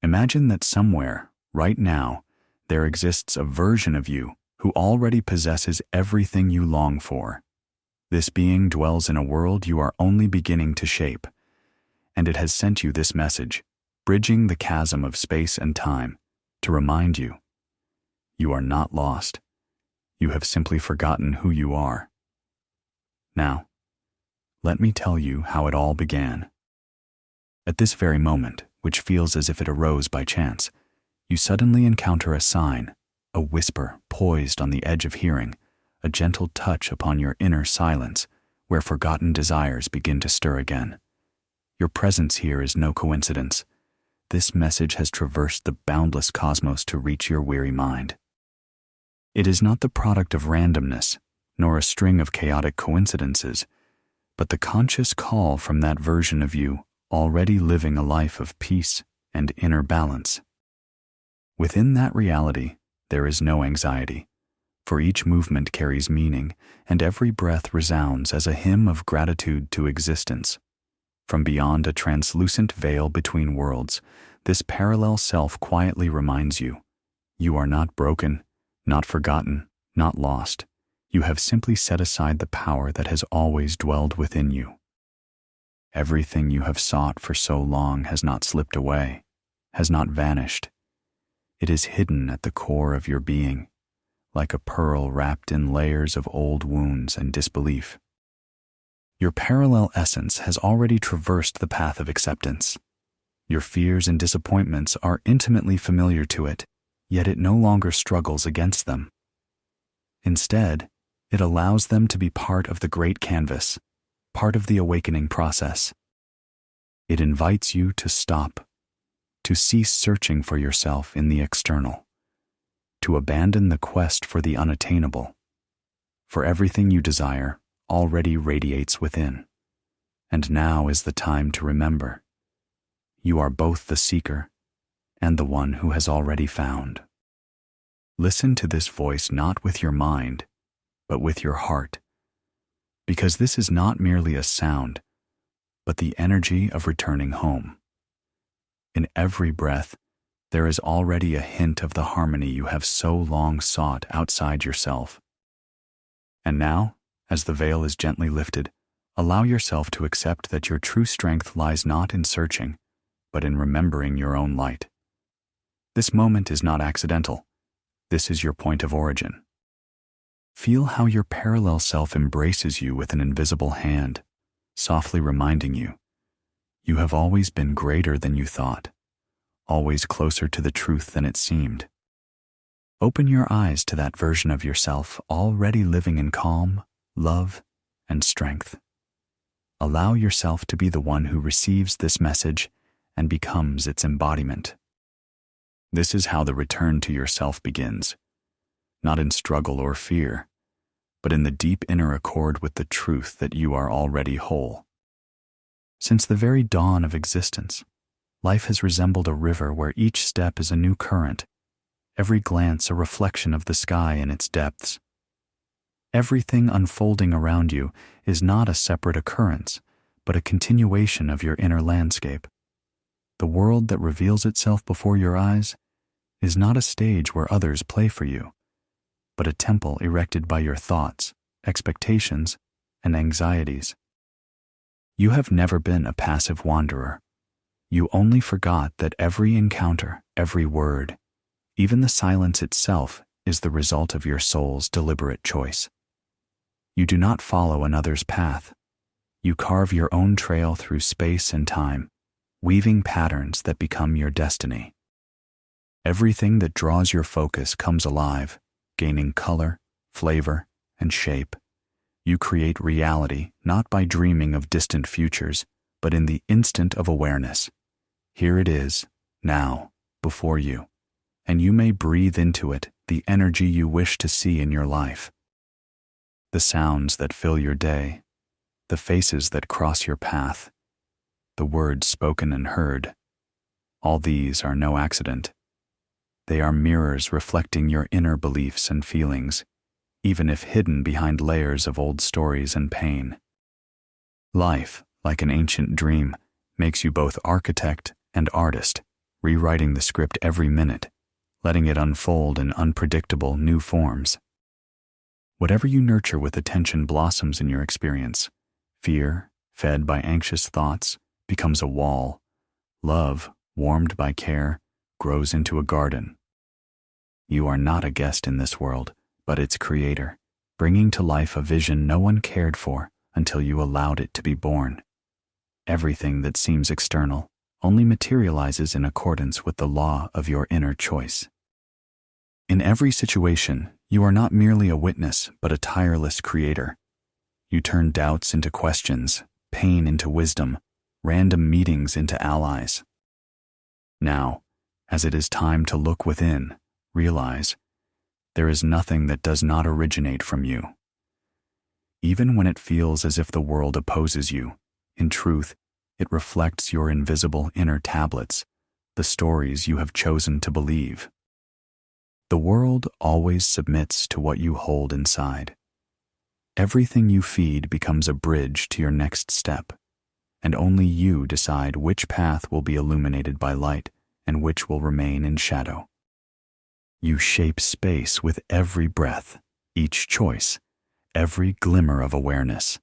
Imagine that somewhere, right now, there exists a version of you who already possesses everything you long for. This being dwells in a world you are only beginning to shape, and it has sent you this message, bridging the chasm of space and time, to remind you, you are not lost. You have simply forgotten who you are. Now, let me tell you how it all began. At this very moment, which feels as if it arose by chance, you suddenly encounter a sign, a whisper poised on the edge of hearing, a gentle touch upon your inner silence, where forgotten desires begin to stir again. Your presence here is no coincidence. This message has traversed the boundless cosmos to reach your weary mind. It is not the product of randomness, nor a string of chaotic coincidences, but the conscious call from that version of you already living a life of peace and inner balance. Within that reality, there is no anxiety, for each movement carries meaning, and every breath resounds as a hymn of gratitude to existence. From beyond a translucent veil between worlds, this parallel self quietly reminds you, you are not broken, not forgotten, not lost. You have simply set aside the power that has always dwelled within you. Everything you have sought for so long has not slipped away, has not vanished. It is hidden at the core of your being, like a pearl wrapped in layers of old wounds and disbelief. Your parallel essence has already traversed the path of acceptance. Your fears and disappointments are intimately familiar to it, yet it no longer struggles against them. Instead, it allows them to be part of the great canvas, part of the awakening process. It invites you to stop, to cease searching for yourself in the external, to abandon the quest for the unattainable. For everything you desire already radiates within, and now is the time to remember. You are both the seeker and the one who has already found. Listen to this voice not with your mind, but with your heart, because this is not merely a sound, but the energy of returning home. In every breath, there is already a hint of the harmony you have so long sought outside yourself. And now, as the veil is gently lifted, allow yourself to accept that your true strength lies not in searching, but in remembering your own light. This moment is not accidental. This is your point of origin. Feel how your parallel self embraces you with an invisible hand, softly reminding you, you have always been greater than you thought, always closer to the truth than it seemed. Open your eyes to that version of yourself already living in calm, love, and strength. Allow yourself to be the one who receives this message and becomes its embodiment. This is how the return to yourself begins, not in struggle or fear, but in the deep inner accord with the truth that you are already whole. Since the very dawn of existence, life has resembled a river where each step is a new current, every glance a reflection of the sky in its depths. Everything unfolding around you is not a separate occurrence, but a continuation of your inner landscape. The world that reveals itself before your eyes is not a stage where others play for you, but a temple erected by your thoughts, expectations, and anxieties. You have never been a passive wanderer. You only forgot that every encounter, every word, even the silence itself, is the result of your soul's deliberate choice. You do not follow another's path. You carve your own trail through space and time, weaving patterns that become your destiny. Everything that draws your focus comes alive, gaining color, flavor, and shape. You create reality not by dreaming of distant futures, but in the instant of awareness. Here it is, now, before you, and you may breathe into it the energy you wish to see in your life. The sounds that fill your day, the faces that cross your path, the words spoken and heard, all these are no accident. They are mirrors reflecting your inner beliefs and feelings, even if hidden behind layers of old stories and pain. Life, like an ancient dream, makes you both architect and artist, rewriting the script every minute, letting it unfold in unpredictable new forms. Whatever you nurture with attention blossoms in your experience. Fear, fed by anxious thoughts, becomes a wall. Love, warmed by care, grows into a garden. You are not a guest in this world, but its creator, bringing to life a vision no one cared for until you allowed it to be born. Everything that seems external only materializes in accordance with the law of your inner choice. In every situation, you are not merely a witness, but a tireless creator. You turn doubts into questions, pain into wisdom, random meetings into allies. Now, as it is time to look within, realize there is nothing that does not originate from you. Even when it feels as if the world opposes you, in truth, it reflects your invisible inner tablets, the stories you have chosen to believe. The world always submits to what you hold inside. Everything you feed becomes a bridge to your next step, and only you decide which path will be illuminated by light and which will remain in shadow. You shape space with every breath, each choice, every glimmer of awareness.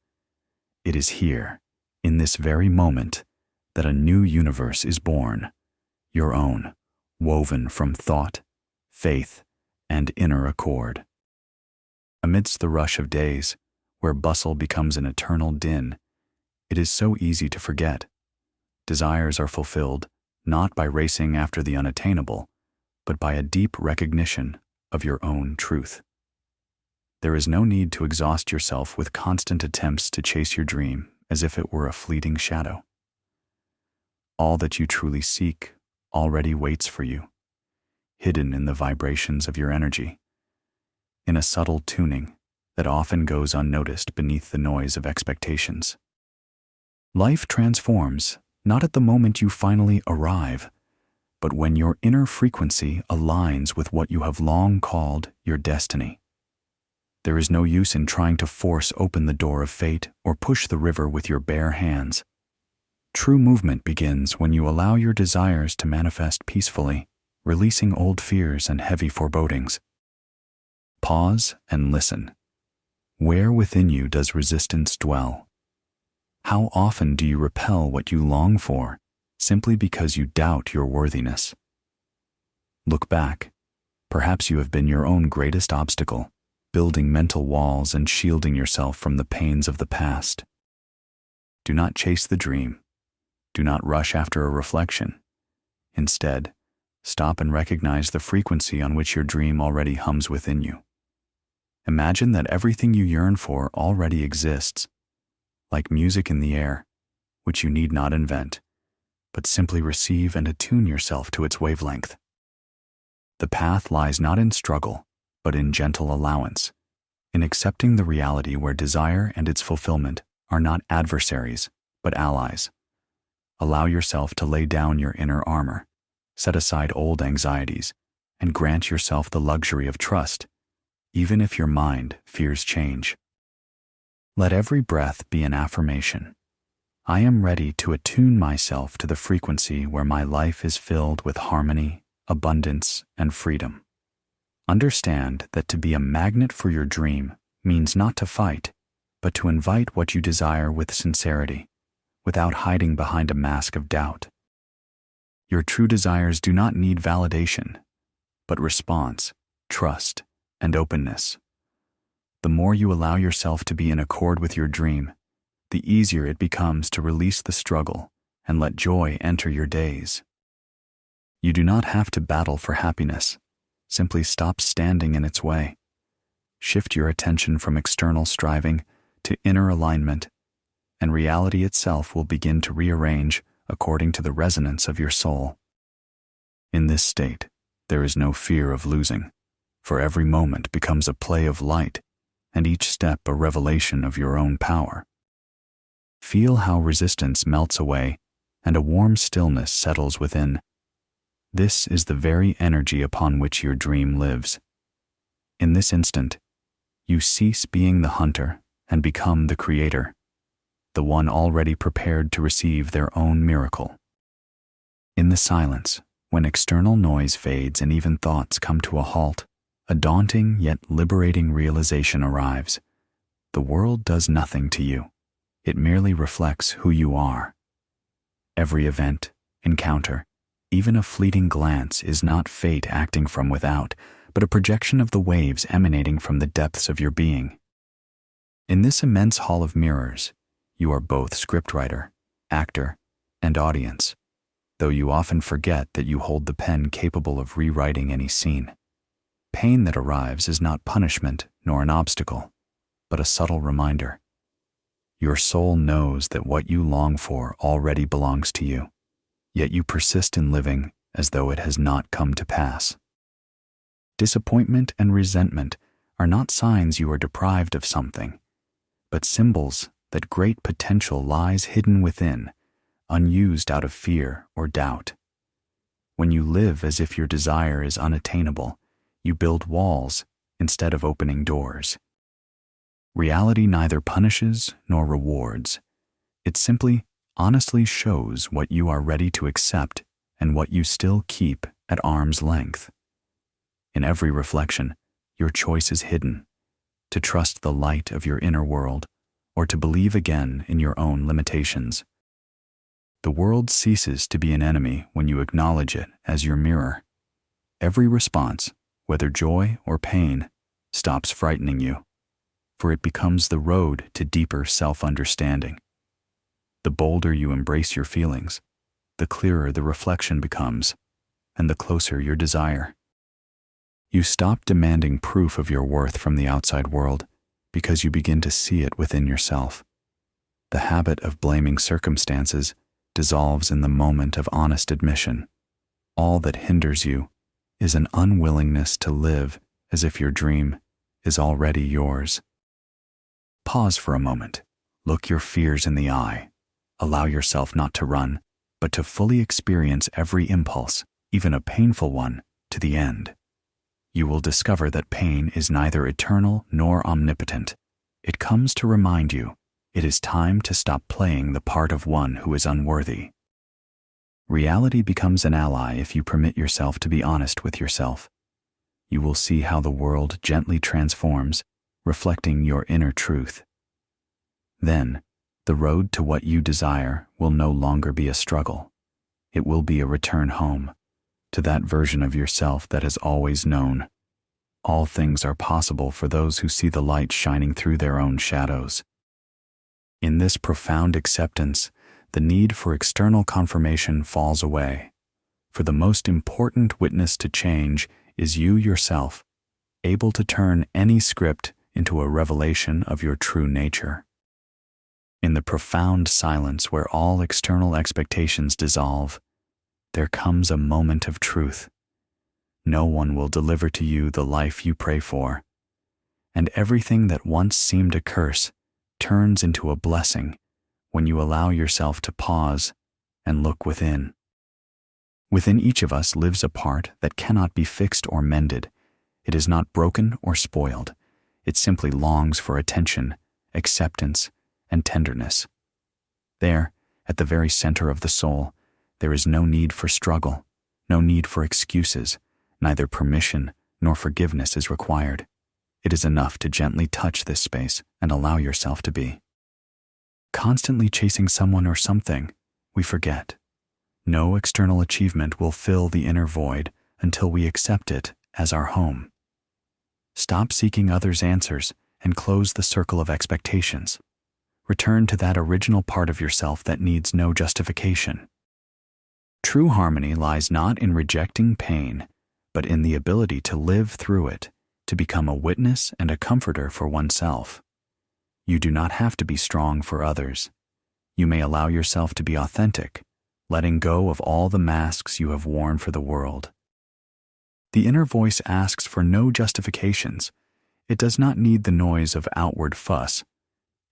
It is here, in this very moment, that a new universe is born, your own, woven from thought, faith, and inner accord. Amidst the rush of days, where bustle becomes an eternal din, it is so easy to forget. Desires are fulfilled not by racing after the unattainable, but by a deep recognition of your own truth. There is no need to exhaust yourself with constant attempts to chase your dream as if it were a fleeting shadow. All that you truly seek already waits for you, hidden in the vibrations of your energy, in a subtle tuning that often goes unnoticed beneath the noise of expectations. Life transforms not at the moment you finally arrive, but when your inner frequency aligns with what you have long called your destiny. There is no use in trying to force open the door of fate or push the river with your bare hands. True movement begins when you allow your desires to manifest peacefully, releasing old fears and heavy forebodings. Pause and listen. Where within you does resistance dwell? How often do you repel what you long for, simply because you doubt your worthiness? Look back. Perhaps you have been your own greatest obstacle, building mental walls and shielding yourself from the pains of the past. Do not chase the dream. Do not rush after a reflection. Instead, stop and recognize the frequency on which your dream already hums within you. Imagine that everything you yearn for already exists, like music in the air, which you need not invent, but simply receive and attune yourself to its wavelength. The path lies not in struggle, but in gentle allowance, in accepting the reality where desire and its fulfillment are not adversaries, but allies. Allow yourself to lay down your inner armor, set aside old anxieties, and grant yourself the luxury of trust, even if your mind fears change. Let every breath be an affirmation. I am ready to attune myself to the frequency where my life is filled with harmony, abundance, and freedom. Understand that to be a magnet for your dream means not to fight, but to invite what you desire with sincerity, without hiding behind a mask of doubt. Your true desires do not need validation, but response, trust, and openness. The more you allow yourself to be in accord with your dream, the easier it becomes to release the struggle and let joy enter your days. You do not have to battle for happiness. Simply stop standing in its way. Shift your attention from external striving to inner alignment, and reality itself will begin to rearrange according to the resonance of your soul. In this state, there is no fear of losing, for every moment becomes a play of light, and each step a revelation of your own power. Feel how resistance melts away and a warm stillness settles within. This is the very energy upon which your dream lives. In this instant, you cease being the hunter and become the creator, the one already prepared to receive their own miracle. In the silence, When external noise fades and even thoughts come to a halt, a daunting yet liberating realization arrives. The world does nothing to you. It merely reflects who you are. Every event, encounter, even a fleeting glance is not fate acting from without, but a projection of the waves emanating from the depths of your being. In this immense hall of mirrors, you are both scriptwriter, actor, and audience, though you often forget that you hold the pen capable of rewriting any scene. Pain that arrives is not punishment nor an obstacle, but a subtle reminder. Your soul knows that what you long for already belongs to you, yet you persist in living as though it has not come to pass. Disappointment and resentment are not signs you are deprived of something, but symbols that great potential lies hidden within, unused out of fear or doubt. When you live as if your desire is unattainable, you build walls instead of opening doors. Reality neither punishes nor rewards. It simply, honestly shows what you are ready to accept and what you still keep at arm's length. In every reflection, your choice is hidden: to trust the light of your inner world or to believe again in your own limitations. The world ceases to be an enemy when you acknowledge it as your mirror. Every response, whether joy or pain, stops frightening you, for it becomes the road to deeper self-understanding. The bolder you embrace your feelings, the clearer the reflection becomes, and the closer your desire. You stop demanding proof of your worth from the outside world because you begin to see it within yourself. The habit of blaming circumstances dissolves in the moment of honest admission. All that hinders you is an unwillingness to live as if your dream is already yours. Pause for a moment. Look your fears in the eye. Allow yourself not to run, but to fully experience every impulse, even a painful one, to the end. You will discover that pain is neither eternal nor omnipotent. It comes to remind you it is time to stop playing the part of one who is unworthy. Reality becomes an ally if you permit yourself to be honest with yourself. You will see how the world gently transforms, reflecting your inner truth. Then, the road to what you desire will no longer be a struggle. It will be a return home, to that version of yourself that has always known. All things are possible for those who see the light shining through their own shadows. In this profound acceptance, the need for external confirmation falls away, for the most important witness to change is you yourself, able to turn any script into a revelation of your true nature. In the profound silence where all external expectations dissolve, there comes a moment of truth. No one will deliver to you the life you pray for, and everything that once seemed a curse turns into a blessing when you allow yourself to pause and look within. Within each of us lives a part that cannot be fixed or mended. It is not broken or spoiled. It simply longs for attention, acceptance, and tenderness. There, at the very center of the soul, there is no need for struggle, no need for excuses. Neither permission nor forgiveness is required. It is enough to gently touch this space and allow yourself to be. Constantly chasing someone or something, we forget. No external achievement will fill the inner void until we accept it as our home. Stop seeking others' answers and close the circle of expectations. Return to that original part of yourself that needs no justification. True harmony lies not in rejecting pain, but in the ability to live through it, to become a witness and a comforter for oneself. You do not have to be strong for others. You may allow yourself to be authentic, letting go of all the masks you have worn for the world. The inner voice asks for no justifications. It does not need the noise of outward fuss.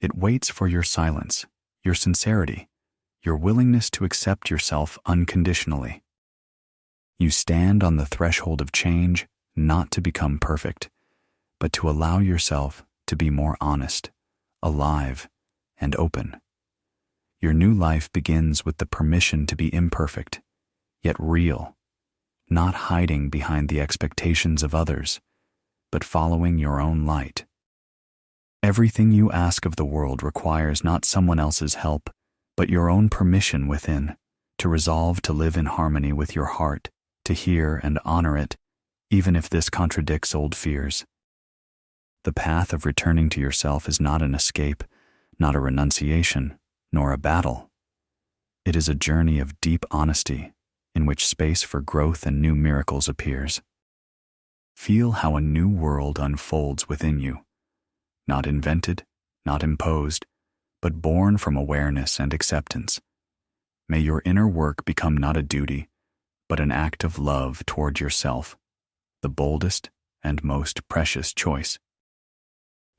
It waits for your silence, your sincerity, your willingness to accept yourself unconditionally. You stand on the threshold of change, not to become perfect, but to allow yourself to be more honest, alive, and open. Your new life begins with the permission to be imperfect, yet real, not hiding behind the expectations of others, but following your own light. Everything you ask of the world requires not someone else's help, but your own permission within, to resolve to live in harmony with your heart, to hear and honor it, even if this contradicts old fears. The path of returning to yourself is not an escape, not a renunciation, nor a battle. It is a journey of deep honesty, in which space for growth and new miracles appears. Feel how a new world unfolds within you, not invented, not imposed, but born from awareness and acceptance. May your inner work become not a duty, but an act of love toward yourself, the boldest and most precious choice.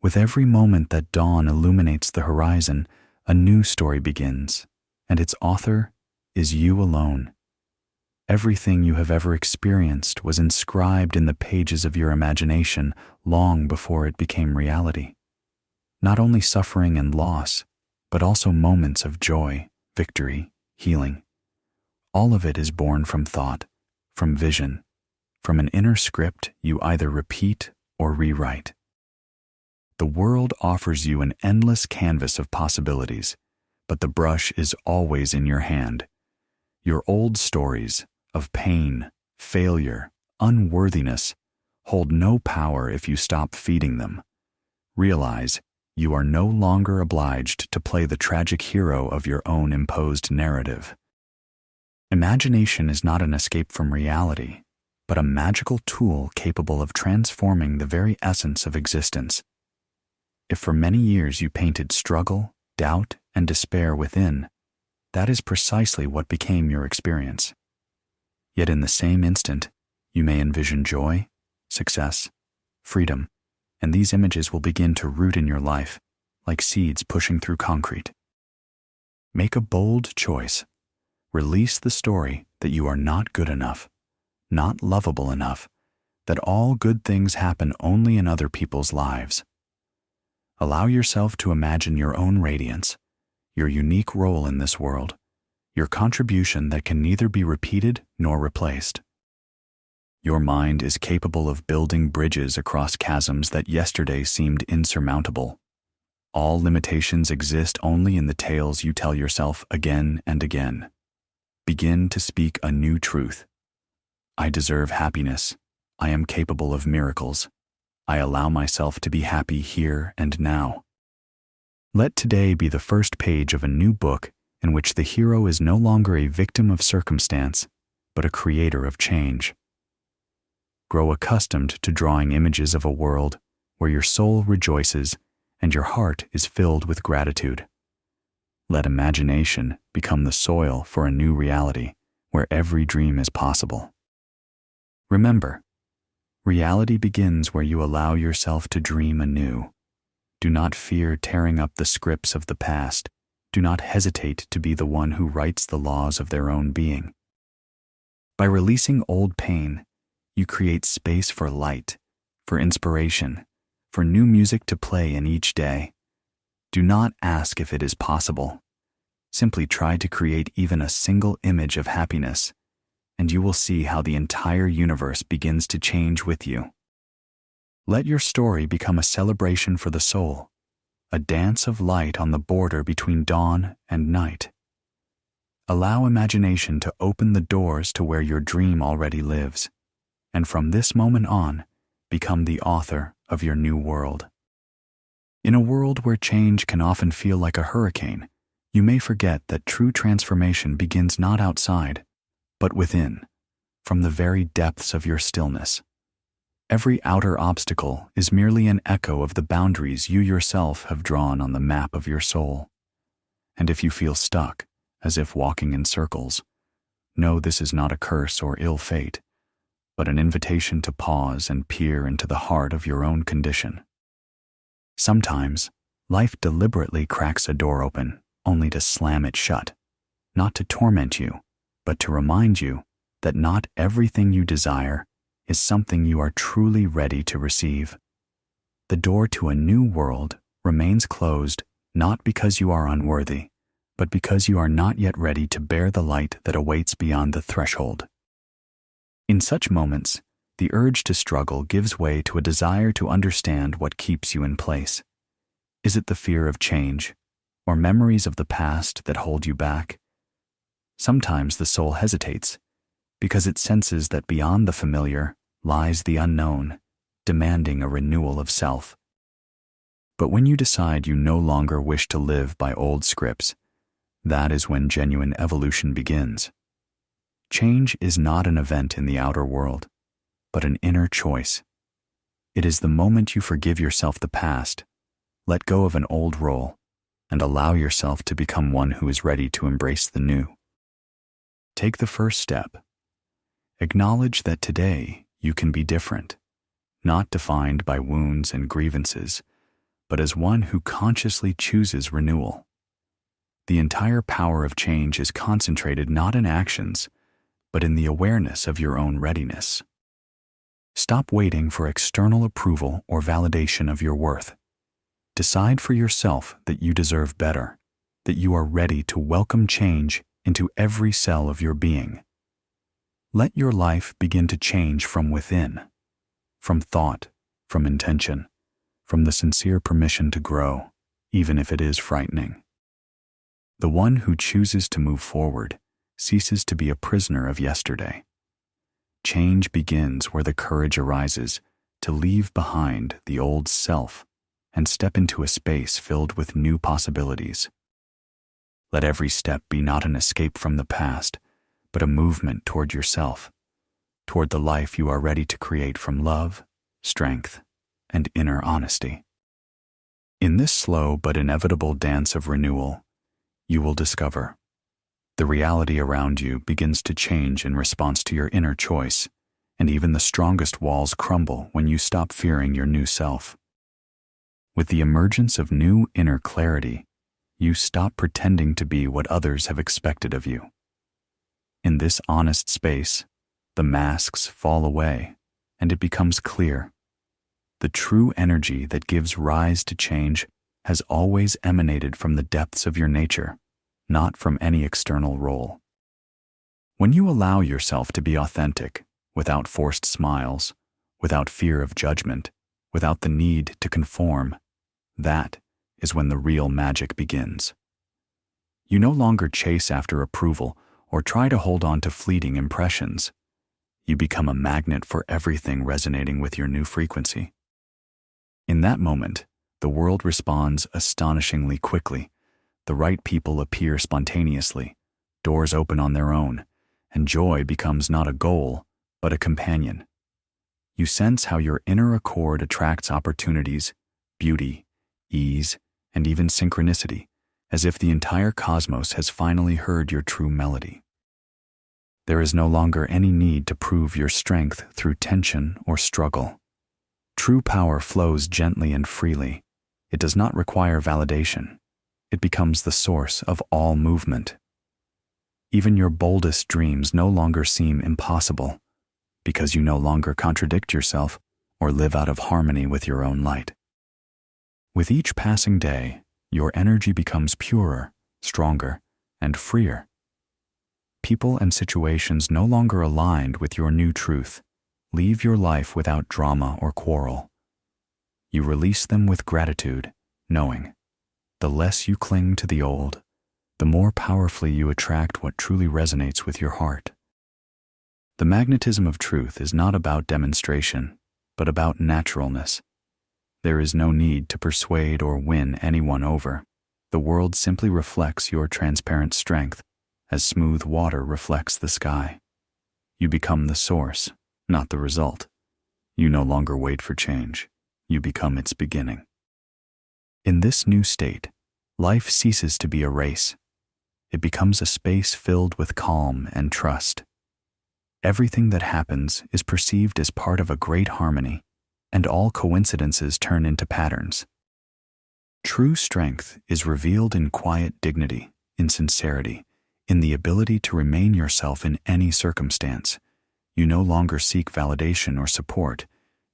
With every moment that dawn illuminates the horizon, a new story begins, and its author is you alone. Everything you have ever experienced was inscribed in the pages of your imagination long before it became reality. Not only suffering and loss, but also moments of joy, victory, healing. All of it is born from thought, from vision, from an inner script you either repeat or rewrite. The world offers you an endless canvas of possibilities, but the brush is always in your hand. Your old stories of pain, failure, unworthiness hold no power if you stop feeding them. Realize you are no longer obliged to play the tragic hero of your own imposed narrative. Imagination is not an escape from reality, but a magical tool capable of transforming the very essence of existence. If for many years you painted struggle, doubt, and despair within, that is precisely what became your experience. Yet in the same instant, you may envision joy, success, freedom, and these images will begin to root in your life, like seeds pushing through concrete. Make a bold choice. Release the story that you are not good enough, not lovable enough, that all good things happen only in other people's lives. Allow yourself to imagine your own radiance, your unique role in this world, your contribution that can neither be repeated nor replaced. Your mind is capable of building bridges across chasms that yesterday seemed insurmountable. All limitations exist only in the tales you tell yourself again and again. Begin to speak a new truth. I deserve happiness. I am capable of miracles. I allow myself to be happy here and now. Let today be the first page of a new book in which the hero is no longer a victim of circumstance, but a creator of change. Grow accustomed to drawing images of a world where your soul rejoices and your heart is filled with gratitude. Let imagination become the soil for a new reality where every dream is possible. Remember, reality begins where you allow yourself to dream anew. Do not fear tearing up the scripts of the past. Do not hesitate to be the one who writes the laws of their own being. By releasing old pain, you create space for light, for inspiration, for new music to play in each day. Do not ask if it is possible. Simply try to create even a single image of happiness, and you will see how the entire universe begins to change with you. Let your story become a celebration for the soul, a dance of light on the border between dawn and night. Allow imagination to open the doors to where your dream already lives, and from this moment on, become the author of your new world. In a world where change can often feel like a hurricane, you may forget that true transformation begins not outside, but within, from the very depths of your stillness. Every outer obstacle is merely an echo of the boundaries you yourself have drawn on the map of your soul. And if you feel stuck, as if walking in circles, know this is not a curse or ill fate, but an invitation to pause and peer into the heart of your own condition. Sometimes, life deliberately cracks a door open, only to slam it shut, not to torment you, but to remind you that not everything you desire is something you are truly ready to receive. The door to a new world remains closed not because you are unworthy, but because you are not yet ready to bear the light that awaits beyond the threshold. In such moments, the urge to struggle gives way to a desire to understand what keeps you in place. Is it the fear of change, or memories of the past that hold you back? Sometimes the soul hesitates, because it senses that beyond the familiar lies the unknown, demanding a renewal of self. But when you decide you no longer wish to live by old scripts, that is when genuine evolution begins. Change is not an event in the outer world, but an inner choice. It is the moment you forgive yourself the past, let go of an old role, and allow yourself to become one who is ready to embrace the new. Take the first step. Acknowledge that today you can be different, not defined by wounds and grievances, but as one who consciously chooses renewal. The entire power of change is concentrated not in actions, but in the awareness of your own readiness. Stop waiting for external approval or validation of your worth. Decide for yourself that you deserve better, that you are ready to welcome change into every cell of your being. Let your life begin to change from within, from thought, from intention, from the sincere permission to grow, even if it is frightening. The one who chooses to move forward ceases to be a prisoner of yesterday. Change begins where the courage arises to leave behind the old self and step into a space filled with new possibilities. Let every step be not an escape from the past, but a movement toward yourself, toward the life you are ready to create from love, strength, and inner honesty. In this slow but inevitable dance of renewal, you will discover the reality around you begins to change in response to your inner choice, and even the strongest walls crumble when you stop fearing your new self. With the emergence of new inner clarity, you stop pretending to be what others have expected of you. In this honest space, the masks fall away, and it becomes clear. The true energy that gives rise to change has always emanated from the depths of your nature, not from any external role. When you allow yourself to be authentic, without forced smiles, without fear of judgment, without the need to conform, that is when the real magic begins. You no longer chase after approval or try to hold on to fleeting impressions. You become a magnet for everything resonating with your new frequency. In that moment, the world responds astonishingly quickly. The right people appear spontaneously, doors open on their own, and joy becomes not a goal, but a companion. You sense how your inner accord attracts opportunities, beauty, ease, and even synchronicity, as if the entire cosmos has finally heard your true melody. There is no longer any need to prove your strength through tension or struggle. True power flows gently and freely. It does not require validation. It becomes the source of all movement. Even your boldest dreams no longer seem impossible, because you no longer contradict yourself or live out of harmony with your own light. With each passing day, your energy becomes purer, stronger, and freer. People and situations no longer aligned with your new truth leave your life without drama or quarrel. You release them with gratitude, knowing the less you cling to the old, the more powerfully you attract what truly resonates with your heart. The magnetism of truth is not about demonstration, but about naturalness. There is no need to persuade or win anyone over. The world simply reflects your transparent strength, as smooth water reflects the sky. You become the source, not the result. You no longer wait for change. You become its beginning. In this new state, life ceases to be a race. It becomes a space filled with calm and trust. Everything that happens is perceived as part of a great harmony, and all coincidences turn into patterns. True strength is revealed in quiet dignity, in sincerity, in the ability to remain yourself in any circumstance. You no longer seek validation or support.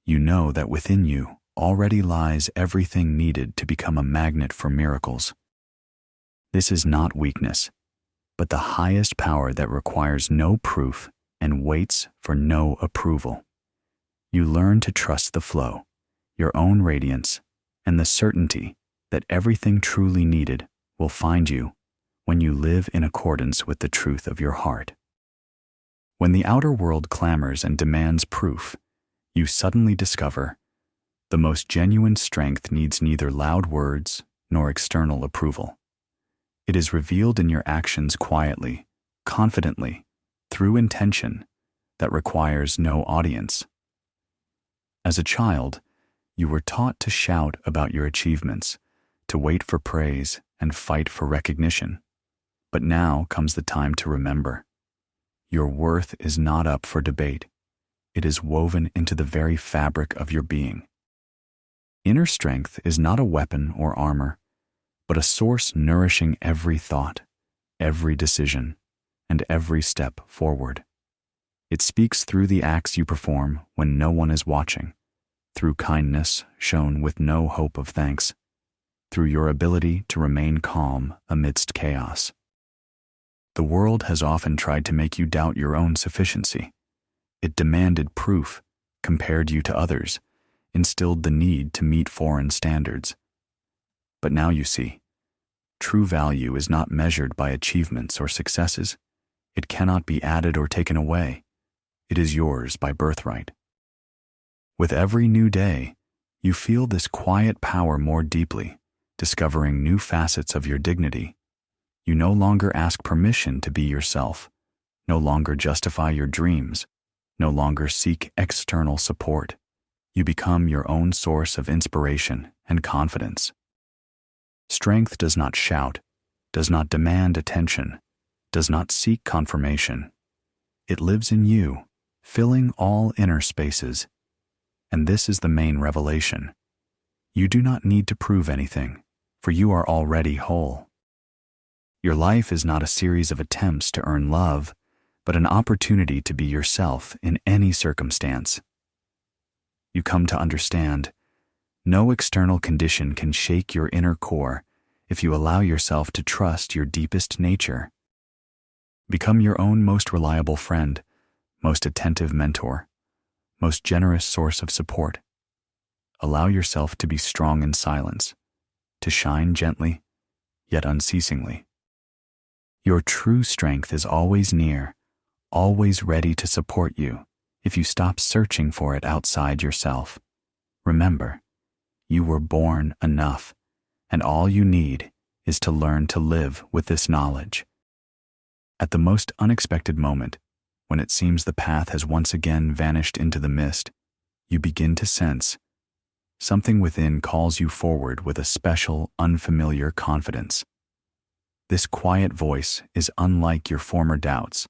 You know that within you already lies everything needed to become a magnet for miracles. This is not weakness, but the highest power that requires no proof and waits for no approval. You learn to trust the flow, your own radiance, and the certainty that everything truly needed will find you when you live in accordance with the truth of your heart. When the outer world clamors and demands proof, you suddenly discover the most genuine strength needs neither loud words nor external approval. It is revealed in your actions quietly, confidently, through intention that requires no audience. As a child, you were taught to shout about your achievements, to wait for praise and fight for recognition. But now comes the time to remember. Your worth is not up for debate. It is woven into the very fabric of your being. Inner strength is not a weapon or armor, but a source nourishing every thought, every decision, and every step forward. It speaks through the acts you perform when no one is watching, through kindness shown with no hope of thanks, through your ability to remain calm amidst chaos. The world has often tried to make you doubt your own sufficiency. It demanded proof, compared you to others, instilled the need to meet foreign standards. But now you see, true value is not measured by achievements or successes. It cannot be added or taken away. It is yours by birthright. With every new day, you feel this quiet power more deeply, discovering new facets of your dignity. You no longer ask permission to be yourself, no longer justify your dreams, no longer seek external support. You become your own source of inspiration and confidence. Strength does not shout, does not demand attention, does not seek confirmation. It lives in you, filling all inner spaces. And this is the main revelation. You do not need to prove anything, for you are already whole. Your life is not a series of attempts to earn love, but an opportunity to be yourself in any circumstance. You come to understand, no external condition can shake your inner core if you allow yourself to trust your deepest nature. Become your own most reliable friend, most attentive mentor, most generous source of support. Allow yourself to be strong in silence, to shine gently, yet unceasingly. Your true strength is always near, always ready to support you if you stop searching for it outside yourself. Remember, you were born enough, and all you need is to learn to live with this knowledge. At the most unexpected moment, when it seems the path has once again vanished into the mist, you begin to sense something within calls you forward with a special, unfamiliar confidence. This quiet voice is unlike your former doubts.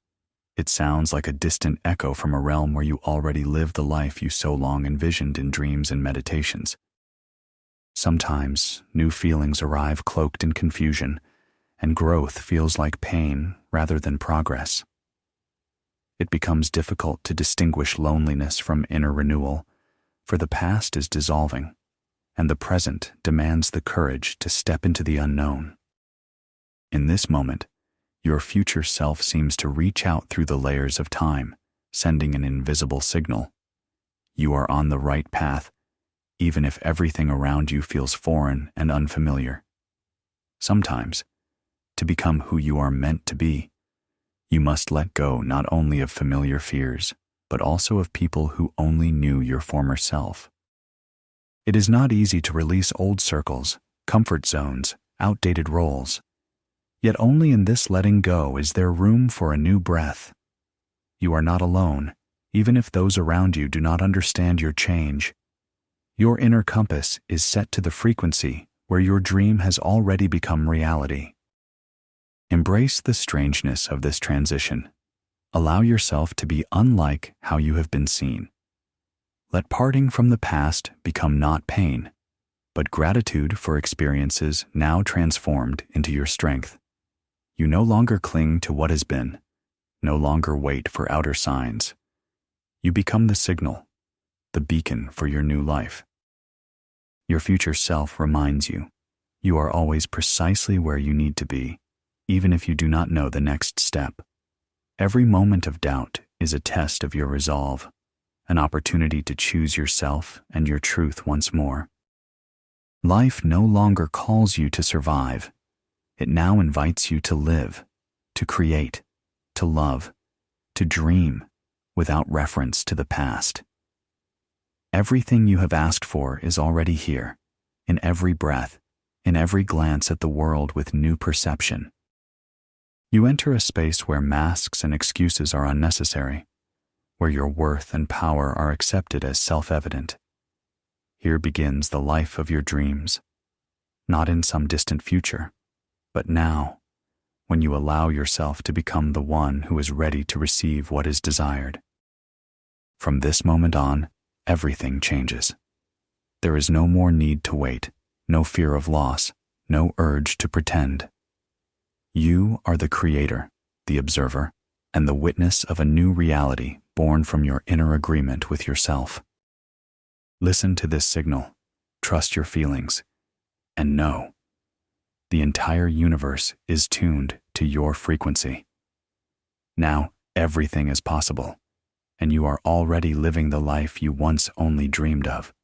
It sounds like a distant echo from a realm where you already live the life you so long envisioned in dreams and meditations. Sometimes, new feelings arrive cloaked in confusion, and growth feels like pain rather than progress. It becomes difficult to distinguish loneliness from inner renewal, for the past is dissolving, and the present demands the courage to step into the unknown. In this moment, your future self seems to reach out through the layers of time, sending an invisible signal. You are on the right path, even if everything around you feels foreign and unfamiliar. Sometimes, to become who you are meant to be, you must let go not only of familiar fears, but also of people who only knew your former self. It is not easy to release old circles, comfort zones, outdated roles. Yet only in this letting go is there room for a new breath. You are not alone, even if those around you do not understand your change. Your inner compass is set to the frequency where your dream has already become reality. Embrace the strangeness of this transition. Allow yourself to be unlike how you have been seen. Let parting from the past become not pain, but gratitude for experiences now transformed into your strength. You no longer cling to what has been, no longer wait for outer signs. You become the signal, the beacon for your new life. Your future self reminds you, you are always precisely where you need to be, even if you do not know the next step. Every moment of doubt is a test of your resolve, an opportunity to choose yourself and your truth once more. Life no longer calls you to survive. It now invites you to live, to create, to love, to dream without reference to the past. Everything you have asked for is already here, in every breath, in every glance at the world with new perception. You enter a space where masks and excuses are unnecessary, where your worth and power are accepted as self-evident. Here begins the life of your dreams, not in some distant future, but now, when you allow yourself to become the one who is ready to receive what is desired. From this moment on, everything changes. There is no more need to wait, no fear of loss, no urge to pretend. You are the creator, the observer, and the witness of a new reality born from your inner agreement with yourself. Listen to this signal, trust your feelings, and know the entire universe is tuned to your frequency. Now, everything is possible, and you are already living the life you once only dreamed of.